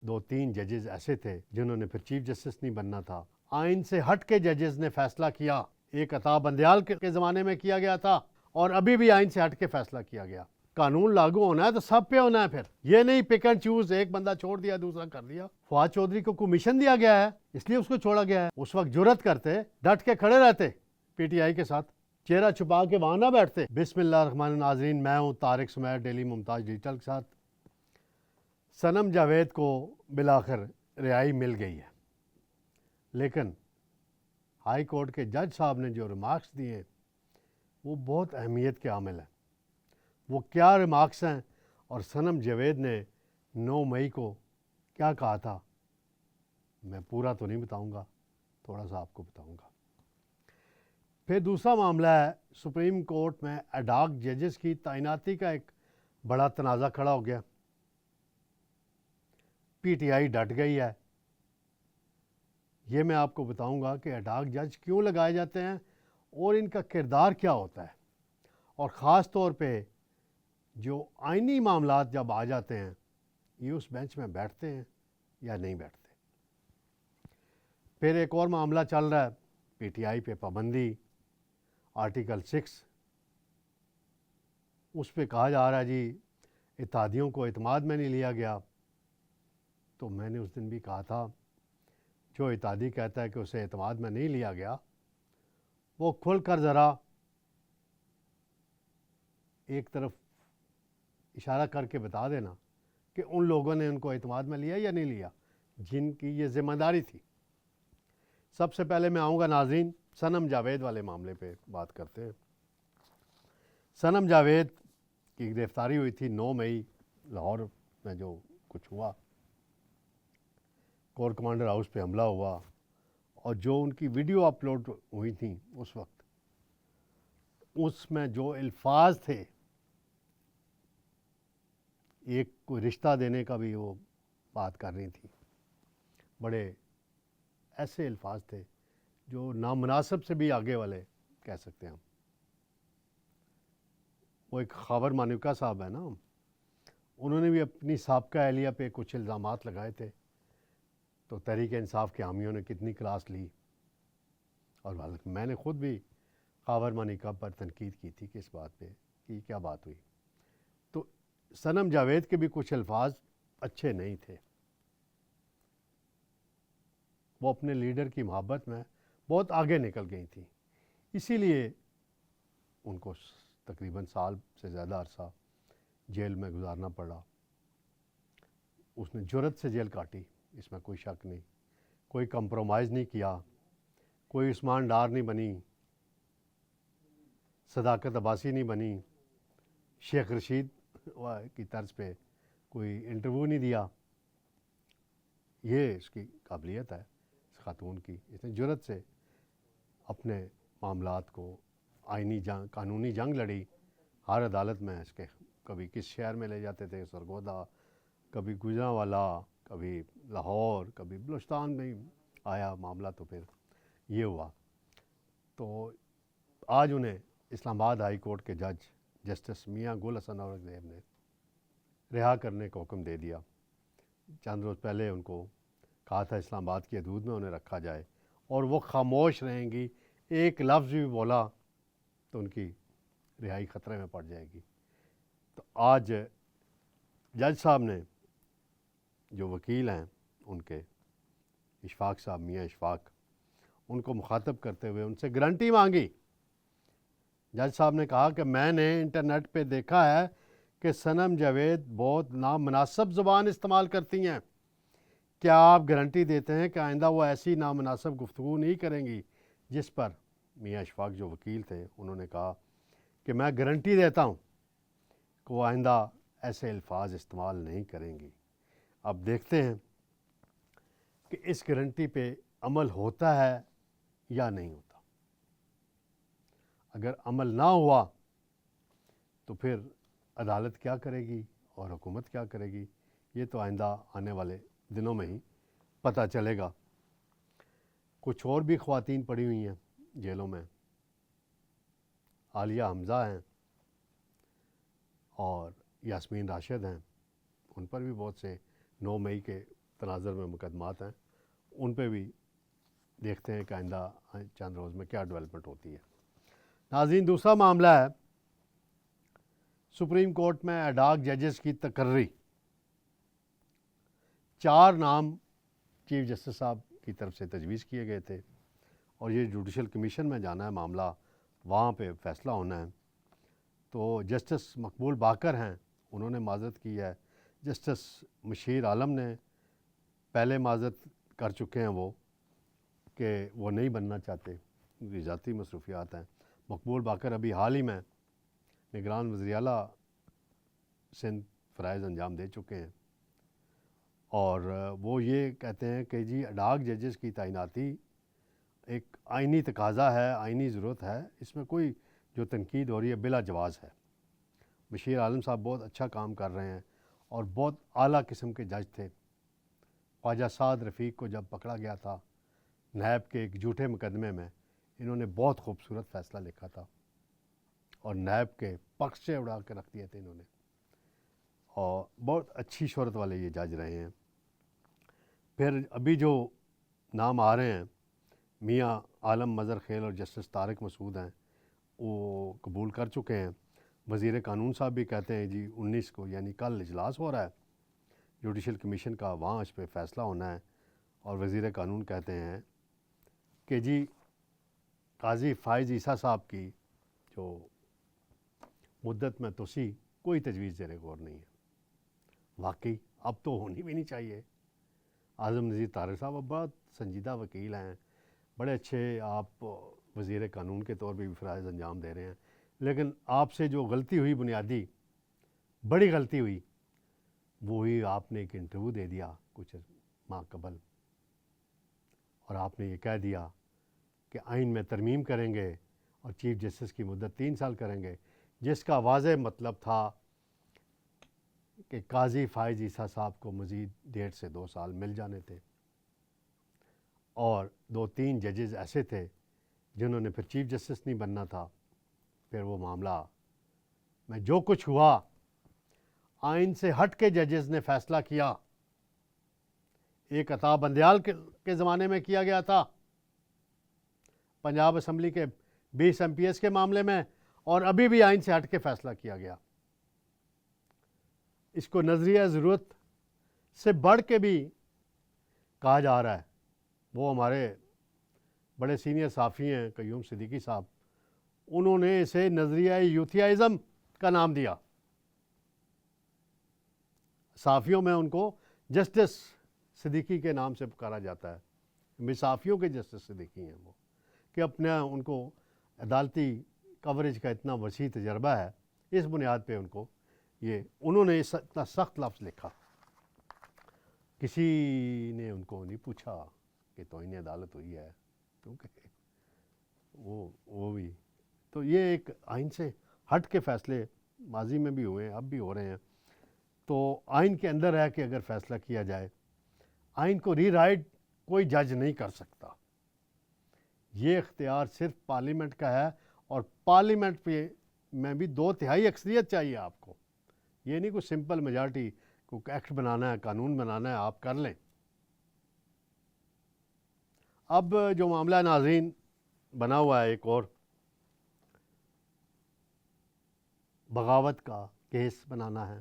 2-3 ججز ایسے تھے جنہوں نے پھر چیف جسٹس نہیں بننا تھا، آئین سے ہٹ کے ججز نے فیصلہ کیا. ایک عطا بندیال کے زمانے میں کیا گیا تھا اور ابھی بھی آئین سے ہٹ کے فیصلہ کیا گیا. قانون لاگو ہونا ہے تو سب پہ ہونا ہے. پھر یہ نہیں پک اینڈ چوز، ایک بندہ چھوڑ دیا دوسرا کر دیا. فواد چودھری کو کمیشن دیا گیا ہے اس لیے اس کو چھوڑا گیا ہے. اس وقت جرت کرتے، ڈٹ کے کھڑے رہتے پی ٹی آئی کے ساتھ، چہرہ چھپا کے وہاں نہ بیٹھتے. بسم اللہ الرحمن الرحیم. ناظرین، میں ہوں طارق سمیر، ڈیلی ممتاز ڈیجیٹل کے ساتھ. صنم جاوید کو بالآخر رہائی مل گئی ہے، لیکن ہائی کورٹ کے جج صاحب نے جو ریمارکس دیے ہیں وہ بہت اہمیت کے حامل ہیں. وہ کیا ریمارکس ہیں اور صنم جاوید نے 9 مئی کو کیا کہا تھا، میں پورا تو نہیں بتاؤں گا، تھوڑا سا آپ کو بتاؤں گا. پھر دوسرا معاملہ ہے سپریم کورٹ میں ایڈاک ججز کی تعیناتی کا ایک بڑا تنازع کھڑا ہو گیا. پی ٹی آئی ڈٹ گئی ہے. یہ میں آپ کو بتاؤں گا کہ ایڈاک جج کیوں لگائے جاتے ہیں اور ان کا کردار کیا ہوتا ہے، اور خاص طور پہ جو آئینی معاملات جب آ جاتے ہیں یہ اس بینچ میں بیٹھتے ہیں یا نہیں بیٹھتے. پھر ایک اور معاملہ چل رہا ہے پی ٹی آئی پہ پابندی، آرٹیکل 6. اس پہ کہا جا رہا ہے جی اتحادیوں کو اعتماد میں نہیں لیا گیا. تو میں نے اس دن بھی کہا تھا جو اتحادی کہتا ہے کہ اسے اعتماد میں نہیں لیا گیا وہ کھل کر ذرا ایک طرف اشارہ کر کے بتا دینا کہ ان لوگوں نے ان کو اعتماد میں لیا یا نہیں لیا جن کی یہ ذمہ داری تھی. سب سے پہلے میں آؤں گا ناظرین صنم جاوید والے معاملے پہ بات کرتے ہیں. صنم جاوید کی گرفتاری ہوئی تھی 9 مئی لاہور میں. جو کچھ ہوا، کور کمانڈر ہاؤس پہ حملہ ہوا اور جو ان کی ویڈیو اپلوڈ ہوئی تھیں اس وقت، اس میں جو الفاظ تھے، ایک کوئی رشتہ دینے کا بھی وہ بات کر رہی تھی، بڑے ایسے الفاظ تھے جو نامناسب سے بھی آگے والے کہہ سکتے ہیں ہم. وہ ایک خاور مانیکا صاحب ہے نا، انہوں نے بھی اپنی سابقہ اہلیہ پہ کچھ الزامات لگائے تھے، تو تحریک انصاف کے حامیوں نے کتنی کلاس لی. اور میں نے خود بھی خاور مانیکا پر تنقید کی تھی کہ اس بات پہ کہ کیا بات ہوئی. تو صنم جاوید کے بھی کچھ الفاظ اچھے نہیں تھے. وہ اپنے لیڈر کی محبت میں بہت آگے نکل گئی تھیں، اسی لیے ان کو تقریباً سال سے زیادہ عرصہ جیل میں گزارنا پڑا. اس نے جرت سے جیل کاٹی، اس میں کوئی شک نہیں. کوئی کمپرومائز نہیں کیا، کوئی عثمان ڈار نہیں بنی، صداقت عباسی نہیں بنی، شیخ رشید کی طرز پہ کوئی انٹرویو نہیں دیا. یہ اس کی قابلیت ہے اس خاتون کی. اس نے جرت سے اپنے معاملات کو آئینی جنگ، قانونی جنگ لڑی ہر عدالت میں. اس کے کبھی کس شہر میں لے جاتے تھے، سرگودا، کبھی گجرانوالا، کبھی لاہور، کبھی بلوچستان میں آیا معاملہ تو پھر یہ ہوا. تو آج انہیں اسلام آباد ہائی کورٹ کے جج جسٹس میاں گل حسن اورنگزیب نے رہا کرنے کا حکم دے دیا. چند روز پہلے ان کو کہا تھا اسلام آباد کی حدود میں انہیں رکھا جائے اور وہ خاموش رہیں گی، ایک لفظ بھی بولا تو ان کی رہائی خطرے میں پڑ جائے گی. تو آج جج صاحب نے، جو وکیل ہیں ان کے، اشفاق صاحب، میاں اشفاق، ان کو مخاطب کرتے ہوئے ان سے گارنٹی مانگی. جج صاحب نے کہا کہ میں نے انٹرنیٹ پہ دیکھا ہے کہ صنم جاوید بہت نامناسب زبان استعمال کرتی ہیں. کیا آپ گارنٹی دیتے ہیں کہ آئندہ وہ ایسی نامناسب گفتگو نہیں کریں گی؟ جس پر میاں اشفاق جو وکیل تھے انہوں نے کہا کہ میں گارنٹی دیتا ہوں کہ وہ آئندہ ایسے الفاظ استعمال نہیں کریں گی. اب دیکھتے ہیں کہ اس گارنٹی پہ عمل ہوتا ہے یا نہیں ہوتا. اگر عمل نہ ہوا تو پھر عدالت کیا کرے گی اور حکومت کیا کرے گی، یہ تو آئندہ آنے والے دنوں میں ہی پتہ چلے گا. کچھ اور بھی خواتین پڑی ہوئی ہیں جیلوں میں. عالیہ حمزہ ہیں اور یاسمین راشد ہیں، ان پر بھی بہت سے 9 مئی کے تناظر میں مقدمات ہیں، ان پہ بھی دیکھتے ہیں کہ آئندہ چند روز میں کیا ڈیولپمنٹ ہوتی ہے۔ ناظرین، دوسرا معاملہ ہے سپریم کورٹ میں ایڈاک ججز کی تقرری۔ 4 نام چیف جسٹس صاحب کی طرف سے تجویز کیے گئے تھے اور یہ جوڈیشل کمیشن میں جانا ہے معاملہ، وہاں پہ فیصلہ ہونا ہے۔ تو جسٹس مقبول باقر ہیں، انہوں نے معذرت کی ہے۔ جسٹس مشیر عالم نے پہلے معذرت کر چکے ہیں وہ کہ وہ نہیں بننا چاہتے، ان کی ذاتی مصروفیات ہیں۔ مقبول باقر ابھی حال ہی میں نگران وزیر اعلیٰ سندھ فرائض انجام دے چکے ہیں، اور وہ یہ کہتے ہیں کہ جی ایڈاک ججز کی تعیناتی ایک آئینی تقاضا ہے، آئینی ضرورت ہے، اس میں کوئی جو تنقید ہو رہی ہے بلا جواز ہے۔ مشیر عالم صاحب بہت اچھا کام کر رہے ہیں اور بہت اعلیٰ قسم کے جج تھے۔ خواجہ سعد رفیق کو جب پکڑا گیا تھا نیب کے ایک جھوٹے مقدمے میں، انہوں نے بہت خوبصورت فیصلہ لکھا تھا اور نیب کے پخشے اڑا کے رکھ دیے تھے انہوں نے، اور بہت اچھی شہرت والے یہ جج رہے ہیں۔ پھر ابھی جو نام آ رہے ہیں، میاں عالم مظہر خیل اور جسٹس طارق مسعود ہیں، وہ قبول کر چکے ہیں۔ وزیر قانون صاحب بھی کہتے ہیں جی 19 کو یعنی کل اجلاس ہو رہا ہے جوڈیشل کمیشن کا، وہاں اس پہ فیصلہ ہونا ہے، اور وزیر قانون کہتے ہیں کہ جی قاضی فائز عیسیٰ صاحب کی جو مدت میں توسیع کوئی تجویز زیر غور نہیں ہے۔ واقعی اب تو ہونی بھی نہیں چاہیے۔ اعظم نذیر طارق صاحب اب بہت سنجیدہ وکیل ہیں، بڑے اچھے آپ وزیر قانون کے طور پہ بھی فرائض انجام دے رہے ہیں، لیکن آپ سے جو غلطی ہوئی، بنیادی بڑی غلطی ہوئی، وہی آپ نے ایک انٹرویو دے دیا کچھ ماہ قبل، اور آپ نے یہ کہہ دیا کہ آئین میں ترمیم کریں گے اور چیف جسٹس کی مدت 3 سال کریں گے، جس کا واضح مطلب تھا کہ قاضی فائز عیسیٰ صاحب کو مزید 1.5 سے 2 سال مل جانے تھے، اور 2-3 ججز ایسے تھے جنہوں نے پھر چیف جسٹس نہیں بننا تھا۔ پھر وہ معاملہ میں جو کچھ ہوا، آئین سے ہٹ کے ججز نے فیصلہ کیا۔ ایک عطا بندیال کے زمانے میں کیا گیا تھا پنجاب اسمبلی کے 20 MPs کے معاملے میں، اور ابھی بھی آئین سے ہٹ کے فیصلہ کیا گیا۔ اس کو نظریہ ضرورت سے بڑھ کے بھی کہا جا رہا ہے۔ وہ ہمارے بڑے سینئر صحافی ہیں قیوم صدیقی صاحب، انہوں نے اسے نظریہ یوتھیائزم کا نام دیا۔ صحافیوں میں ان کو جسٹس صدیقی کے نام سے پکارا جاتا ہے، صحافیوں کے جسٹس صدیقی ہیں وہ، کہ اپنا ان کو عدالتی کوریج کا اتنا وسیع تجربہ ہے، اس بنیاد پہ ان کو یہ انہوں نے اتنا سخت لفظ لکھا۔ کسی نے ان کو نہیں پوچھا کہ توہین عدالت ہوئی ہے، کیونکہ وہ بھی تو یہ ایک آئین سے ہٹ کے فیصلے ماضی میں بھی ہوئے ہیں، اب بھی ہو رہے ہیں۔ تو آئین کے اندر ہے کہ اگر فیصلہ کیا جائے، آئین کو ری رائٹ کوئی جج نہیں کر سکتا، یہ اختیار صرف پارلیمنٹ کا ہے، اور پارلیمنٹ پہ میں بھی 2/3 اکثریت چاہیے آپ کو، یہ نہیں کوئی سمپل میجارٹی، کوئی ایکٹ بنانا ہے، قانون بنانا ہے، آپ کر لیں۔ اب جو معاملہ ناظرین بنا ہوا ہے ایک اور بغاوت کا کیس بنانا ہے،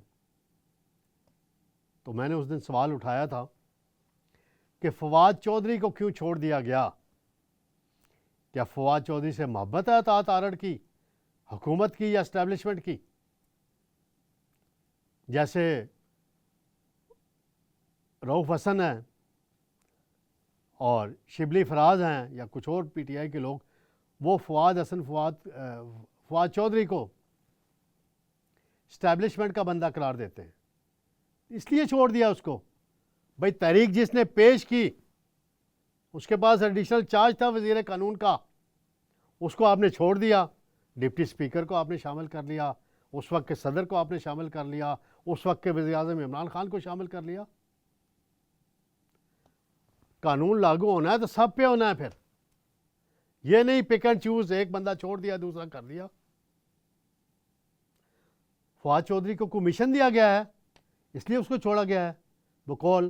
تو میں نے اس دن سوال اٹھایا تھا کہ فواد چودھری کو کیوں چھوڑ دیا گیا؟ کیا فواد چودھری سے محبت ہے اطاعت آرڑ کی، حکومت کی یا اسٹیبلشمنٹ کی؟ جیسے رؤف حسن ہیں اور شبلی فراز ہیں یا کچھ اور پی ٹی آئی کے لوگ، وہ فواد چودھری کو اسٹیبلشمنٹ کا بندہ قرار دیتے ہیں، اس لیے چھوڑ دیا اس کو۔ بھائی تحریک جس نے پیش کی، اس کے پاس ایڈیشنل چارج تھا وزیر قانون کا، اس کو آپ نے چھوڑ دیا، ڈپٹی اسپیکر کو آپ نے شامل کر لیا، اس وقت کے صدر کو آپ نے شامل کر لیا، اس وقت کے وزیر اعظم عمران خان کو شامل کر لیا۔ قانون لاگو ہونا ہے تو سب پہ ہونا ہے، پھر یہ نہیں پک اینڈ چوز، ایک بندہ چھوڑ دیا دوسرا کر دیا۔ فواد چودھری کو کمیشن دیا گیا ہے، اس لیے اس کو چھوڑا گیا ہے، بقول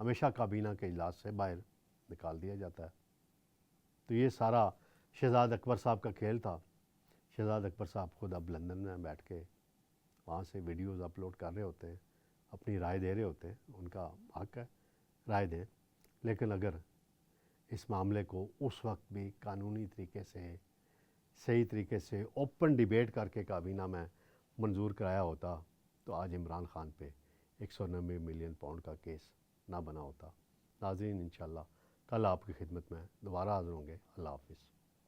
ہمیشہ کابینہ کے اجلاس سے باہر نکال دیا جاتا ہے۔ تو یہ سارا شہزاد اکبر صاحب کا کھیل تھا۔ شہزاد اکبر صاحب خود اب لندن میں بیٹھ کے وہاں سے ویڈیوز اپلوڈ کر رہے ہوتے ہیں، اپنی رائے دے رہے ہوتے ہیں، ان کا حق ہے رائے دیں، لیکن اگر اس معاملے کو اس وقت بھی قانونی طریقے سے صحیح طریقے سے اوپن ڈیبیٹ کر کے کابینہ میں منظور کرایا ہوتا تو آج عمران خان پہ 190 ملین پاؤنڈ کا کیس نہ بنا ہوتا۔ ناظرین، انشاءاللہ کل آپ کی خدمت میں دوبارہ حاضر ہوں گے۔ اللہ حافظ۔